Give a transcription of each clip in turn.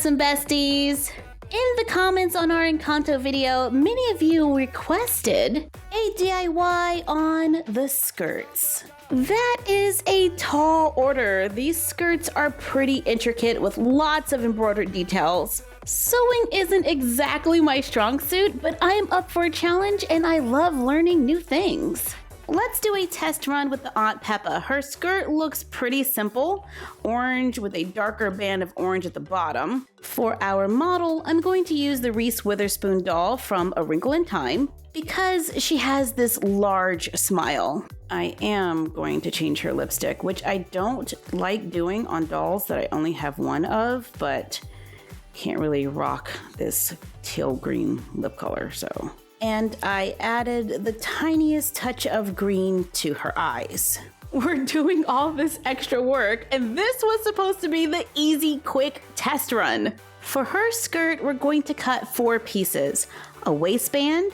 awesome besties! In the comments on our Encanto video, many of you requested a DIY on the skirts. That is a tall order. These skirts are pretty intricate with lots of embroidered details. Sewing isn't exactly my strong suit, but I am up for a challenge and I love learning new things. Let's do a test run with the Aunt Peppa. Her skirt looks pretty simple, orange with a darker band of orange at the bottom. For our model, I'm going to use the Reese Witherspoon doll from A Wrinkle in Time because she has this large smile. I am going to change her lipstick, which I don't like doing on dolls that I only have one of, but can't really rock this teal green lip color, so. And I added the tiniest touch of green to her eyes. We're doing all this extra work, and this was supposed to be the easy, quick test run. For her skirt, we're going to cut 4 pieces: a waistband,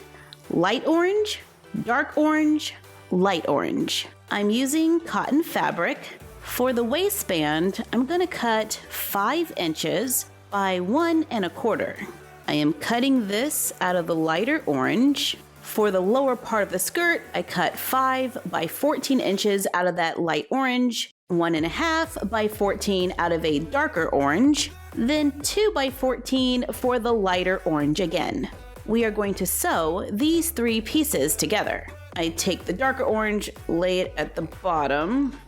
light orange, dark orange, light orange. I'm using cotton fabric. For the waistband, I'm gonna cut 5 inches by 1 1/4. I am cutting this out of the lighter orange. For the lower part of the skirt, I cut 5 by 14 inches out of that light orange, 1 1/2 by 14 out of a darker orange, then 2 by 14 for the lighter orange again. We are going to sew these 3 pieces together. I take the darker orange, lay it at the bottom,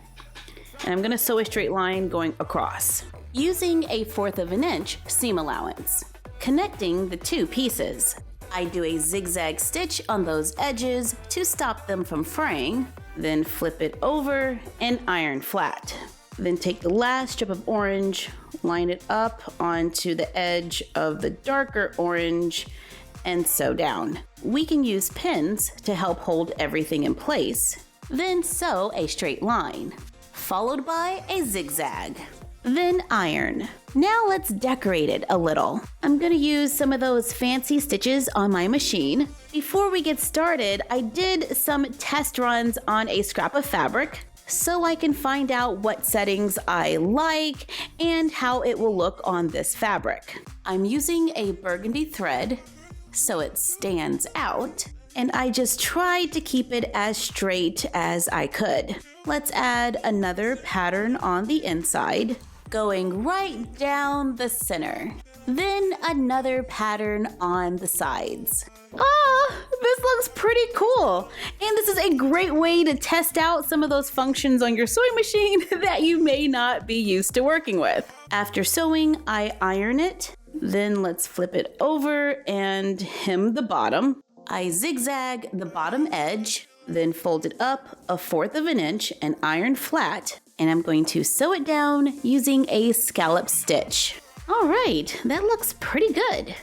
and I'm gonna sew a straight line going across, using a 1/4 of an inch seam allowance. Connecting the 2 pieces, I do a zigzag stitch on those edges to stop them from fraying, then flip it over and iron flat. Then take the last strip of orange, line it up onto the edge of the darker orange, and sew down. We can use pins to help hold everything in place. Then sew a straight line, followed by a zigzag. Then iron. Now let's decorate it a little. I'm gonna use some of those fancy stitches on my machine. Before we get started, I did some test runs on a scrap of fabric so I can find out what settings I like and how it will look on this fabric. I'm using a burgundy thread so it stands out, and I just tried to keep it as straight as I could. Let's add another pattern on the inside, going right down the center. Then another pattern on the sides. This looks pretty cool. And this is a great way to test out some of those functions on your sewing machine that you may not be used to working with. After sewing, I iron it. Then let's flip it over and hem the bottom. I zigzag the bottom edge, then fold it up a 1/4 of an inch and iron flat. And I'm going to sew it down using a scallop stitch. All right, that looks pretty good.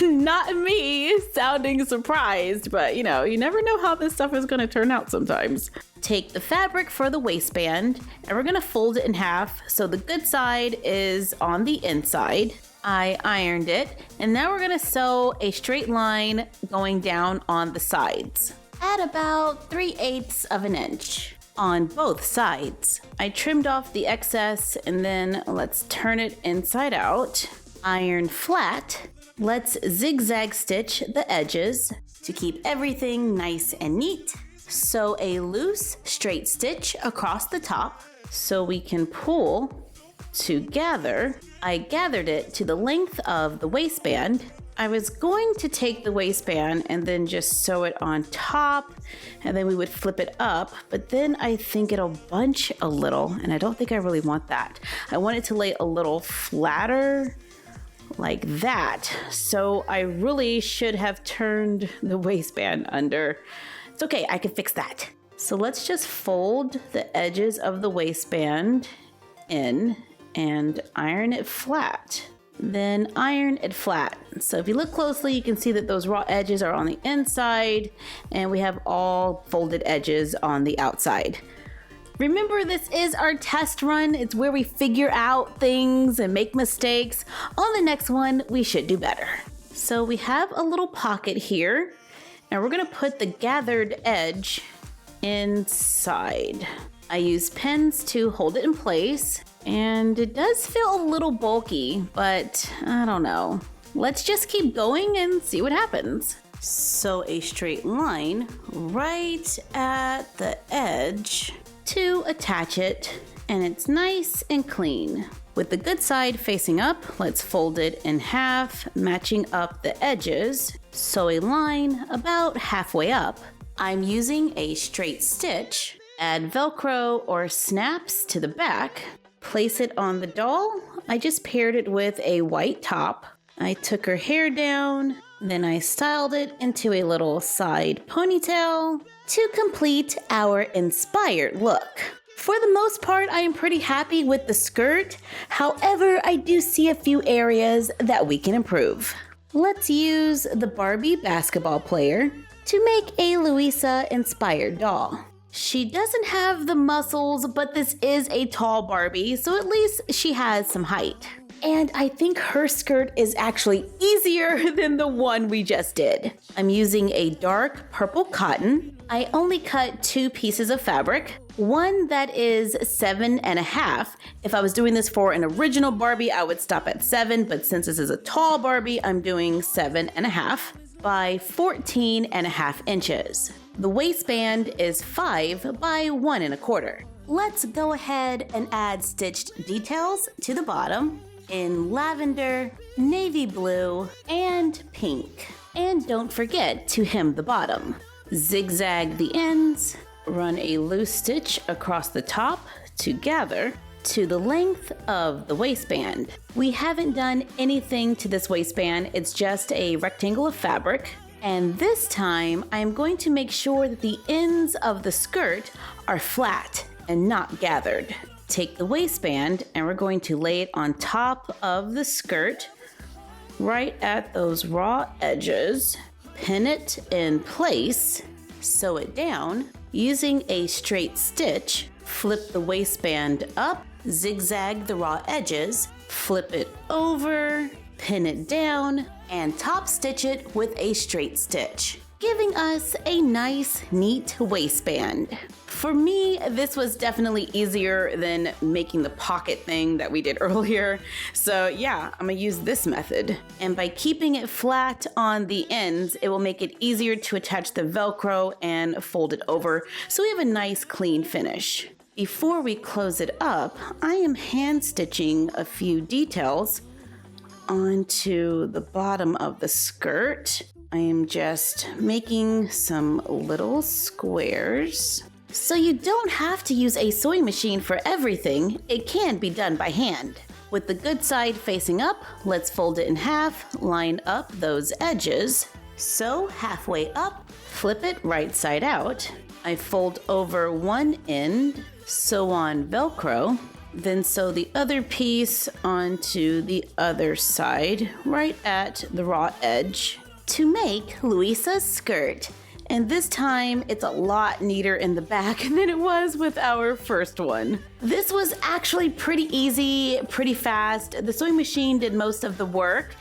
Not me sounding surprised, but you never know how this stuff is gonna turn out sometimes. Take the fabric for the waistband and we're gonna fold it in half so the good side is on the inside. I ironed it, and now we're gonna sew a straight line going down on the sides at about 3/8 of an inch. On both sides. I trimmed off the excess and then let's turn it inside out. Iron flat. Let's zigzag stitch the edges to keep everything nice and neat. Sew a loose straight stitch across the top so we can pull together. I gathered it to the length of the waistband. I was going to take the waistband and then just sew it on top, and then we would flip it up, but then I think it'll bunch a little, and I don't think I really want that. I want it to lay a little flatter like that, so I really should have turned the waistband under. It's okay, I can fix that. So let's just fold the edges of the waistband in and iron it flat. Then iron it flat. So if you look closely, you can see that those raw edges are on the inside and we have all folded edges on the outside. Remember, this is our test run. It's where we figure out things and make mistakes. On the next one, we should do better. So we have a little pocket here, and we're gonna put the gathered edge inside. I use pins to hold it in place, and it does feel a little bulky, but I don't know. Let's just keep going and see what happens. Sew a straight line right at the edge to attach it, and it's nice and clean. With the good side facing up, let's fold it in half, matching up the edges. Sew a line about halfway up. I'm using a straight stitch. Add Velcro or snaps to the back. Place it on the doll. I just paired it with a white top. I took her hair down, then I styled it into a little side ponytail to complete our inspired look. For the most part, I am pretty happy with the skirt. However, I do see a few areas that we can improve. Let's use the Barbie basketball player to make a Luisa inspired doll. She doesn't have the muscles, but this is a tall Barbie, so at least she has some height. And I think her skirt is actually easier than the one we just did. I'm using a dark purple cotton. I only cut 2 pieces of fabric, one that is 7.5. If I was doing this for an original Barbie, I would stop at 7, but since this is a tall Barbie, I'm doing 7.5 by 14.5 inches. The waistband is 5 by 1.25. Let's go ahead and add stitched details to the bottom in lavender, navy blue, and pink. And don't forget to hem the bottom. Zigzag the ends, run a loose stitch across the top to gather to the length of the waistband. We haven't done anything to this waistband, it's just a rectangle of fabric. And this time, I'm going to make sure that the ends of the skirt are flat and not gathered. Take the waistband and we're going to lay it on top of the skirt, right at those raw edges. Pin it in place, sew it down. Using a straight stitch, flip the waistband up, zigzag the raw edges, flip it over, pin it down, and top stitch it with a straight stitch, giving us a nice, neat waistband. For me, this was definitely easier than making the pocket thing that we did earlier. So yeah, I'm gonna use this method. And by keeping it flat on the ends, it will make it easier to attach the Velcro and fold it over so we have a nice clean finish. Before we close it up, I am hand stitching a few details onto the bottom of the skirt. I am just making some little squares. So you don't have to use a sewing machine for everything, it can be done by hand. With the good side facing up, let's fold it in half, line up those edges, sew halfway up, flip it right side out. I fold over one end, sew on Velcro, then sew the other piece onto the other side, right at the raw edge, to make Luisa's skirt. And this time, it's a lot neater in the back than it was with our first one. This was actually pretty easy, pretty fast. The sewing machine did most of the work,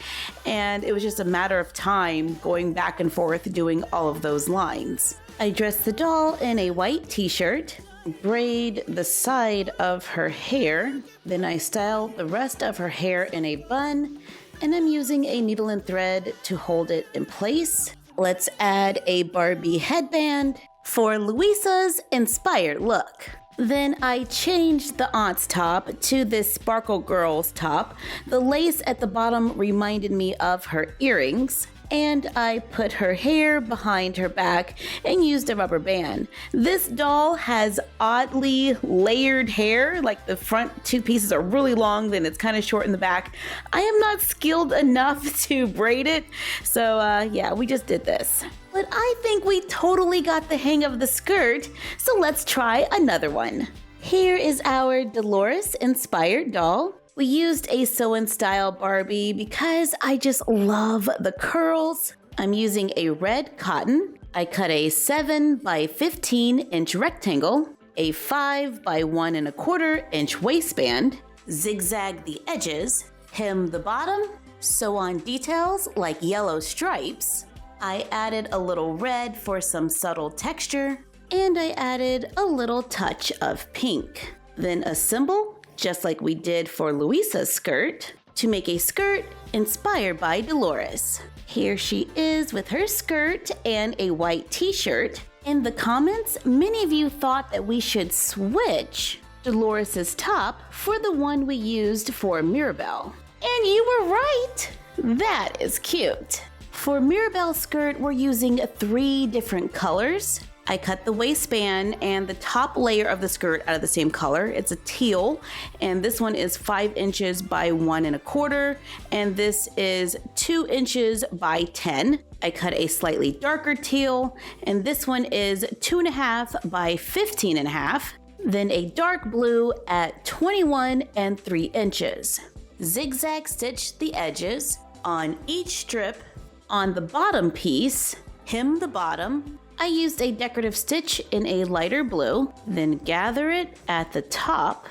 and it was just a matter of time going back and forth doing all of those lines. I dressed the doll in a white t-shirt, braid the side of her hair, then I styled the rest of her hair in a bun, and I'm using a needle and thread to hold it in place. Let's add a Barbie headband for Luisa's inspired look. Then I changed the aunt's top to this Sparkle Girls top. The lace at the bottom reminded me of her earrings. And I put her hair behind her back and used a rubber band. This doll has oddly layered hair, like the front 2 pieces are really long, then it's kind of short in the back. I am not skilled enough to braid it, so yeah, we just did this. But I think we totally got the hang of the skirt, so let's try another one. Here is our Dolores inspired doll. We used a sew-and-style Barbie because I just love the curls. I'm using a red cotton. I cut a 7 by 15 inch rectangle, a 5 by 1.25 inch waistband, zigzag the edges, hem the bottom, sew on details like yellow stripes. I added a little red for some subtle texture, and I added a little touch of pink. Then assemble, just like we did for Luisa's skirt, to make a skirt inspired by Dolores. Here she is with her skirt and a white t-shirt. In the comments, many of you thought that we should switch Dolores' top for the one we used for Mirabelle. And you were right! That is cute. For Mirabelle's skirt, we're using 3 different colors. I cut the waistband and the top layer of the skirt out of the same color. It's a teal, and this one is 5 inches by 1 1/4, and this is 2 inches by 10. I cut a slightly darker teal, and this one is 2.5 by 15.5. Then a dark blue at 21 3 inches. Zigzag stitch the edges on each strip. On the bottom piece, hem the bottom. I used a decorative stitch in a lighter blue, then gather it at the top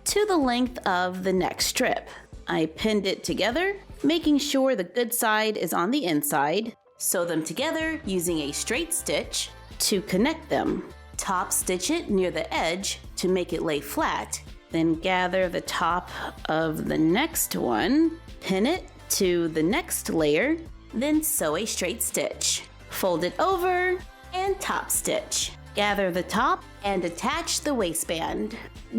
to the length of the next strip. I pinned it together, making sure the good side is on the inside. Sew them together using a straight stitch to connect them. Top stitch it near the edge to make it lay flat. Then gather the top of the next one, pin it to the next layer, then sew a straight stitch. Fold it over and top stitch. Gather the top and attach the waistband,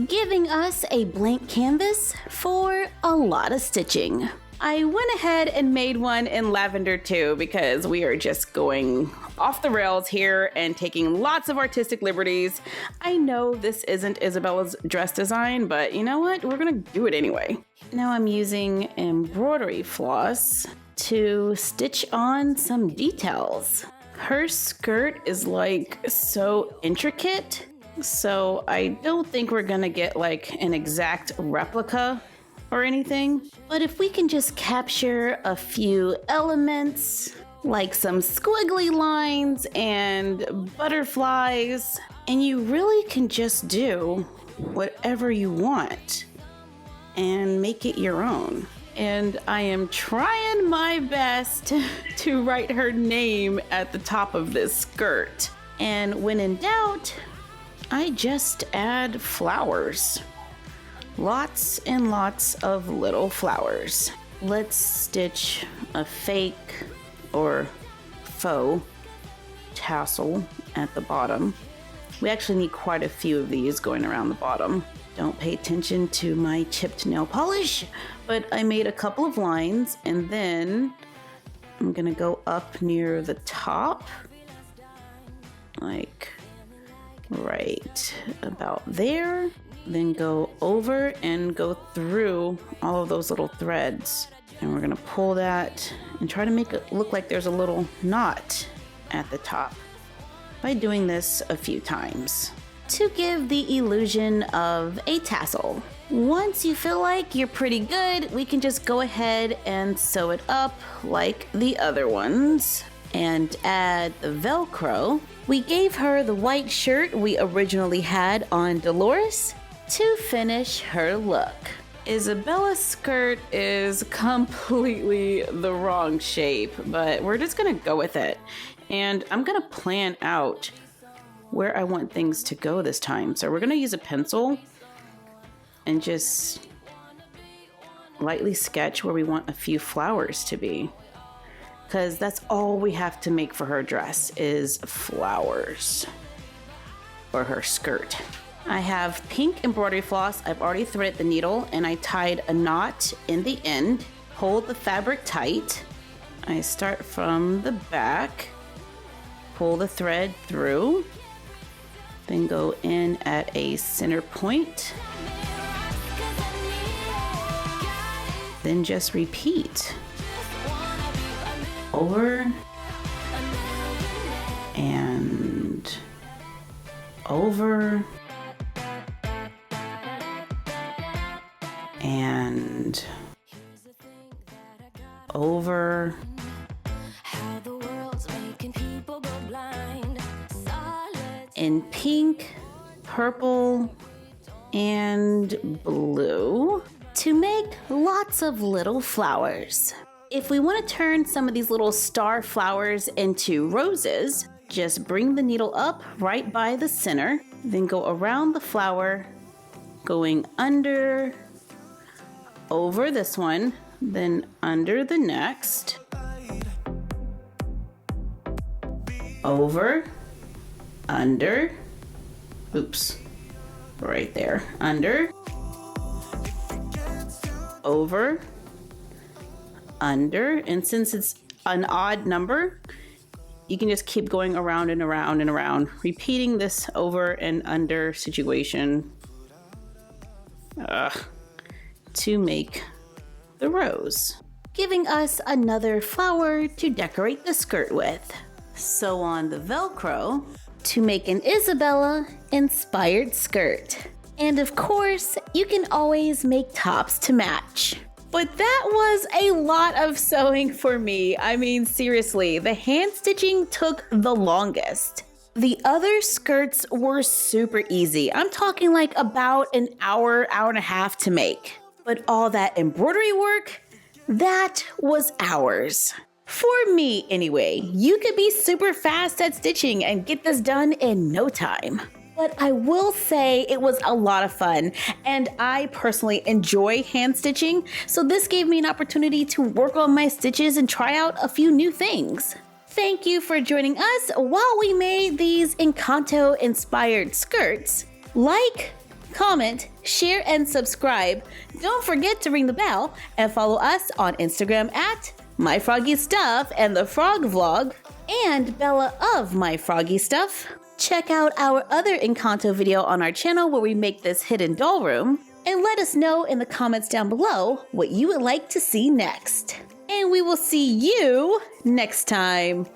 giving us a blank canvas for a lot of stitching. I went ahead and made one in lavender too because we are just going off the rails here and taking lots of artistic liberties. I know this isn't Isabella's dress design, but you know what? We're gonna do it anyway. Now I'm using embroidery floss to stitch on some details. Her skirt is like so intricate, so I don't think we're gonna get like an exact replica or anything. But if we can just capture a few elements, like some squiggly lines and butterflies, and you really can just do whatever you want and make it your own. And I am trying my best to write her name at the top of this skirt. And when in doubt, I just add flowers. Lots and lots of little flowers. Let's stitch a fake or faux tassel at the bottom. We actually need quite a few of these going around the bottom. Don't pay attention to my chipped nail polish, but I made a couple of lines, and then I'm gonna go up near the top, like right about there, then go over and go through all of those little threads. And we're gonna pull that and try to make it look like there's a little knot at the top by doing this a few times to give the illusion of a tassel. Once you feel like you're pretty good, we can just go ahead and sew it up like the other ones and add the Velcro. We gave her the white shirt we originally had on Dolores to finish her look. Isabella's skirt is completely the wrong shape, but we're just gonna go with it. And I'm gonna plan out where I want things to go this time. So we're gonna use a pencil and just lightly sketch where we want a few flowers to be, because that's all we have to make for her dress is flowers for her skirt. I have pink embroidery floss. I've already threaded the needle and I tied a knot in the end. Hold the fabric tight. I start from the back, pull the thread through, then go in at a center point. Then just repeat. Over and over and over. In pink, purple, and blue to make lots of little flowers. If we want to turn some of these little star flowers into roses, Just bring the needle up right by the center, then go around the flower, going under, over this one, then under the next, over, under, oops, right there, under, over, under, and since it's an odd number, you can just keep going around and around and around, repeating this over and under situation to make the rose, giving us another flower to decorate the skirt with. Sew on the Velcro to make an Isabella inspired skirt. And of course, you can always make tops to match. But that was a lot of sewing for me. I mean, seriously, the hand stitching took the longest. The other skirts were super easy. I'm talking like about an hour, hour and a half to make. But all that embroidery work, that was hours. For me, anyway. You could be super fast at stitching and get this done in no time. But I will say it was a lot of fun, and I personally enjoy hand stitching, so this gave me an opportunity to work on my stitches and try out a few new things. Thank you for joining us while we made these Encanto inspired skirts. Like, comment, share, and subscribe. Don't forget to ring the bell and follow us on Instagram at MyFroggyStuff and the Frog Vlog and Bella of MyFroggyStuff. Check out our other Encanto video on our channel where we make this hidden doll room, and let us know in the comments down below what you would like to see next. And we will see you next time.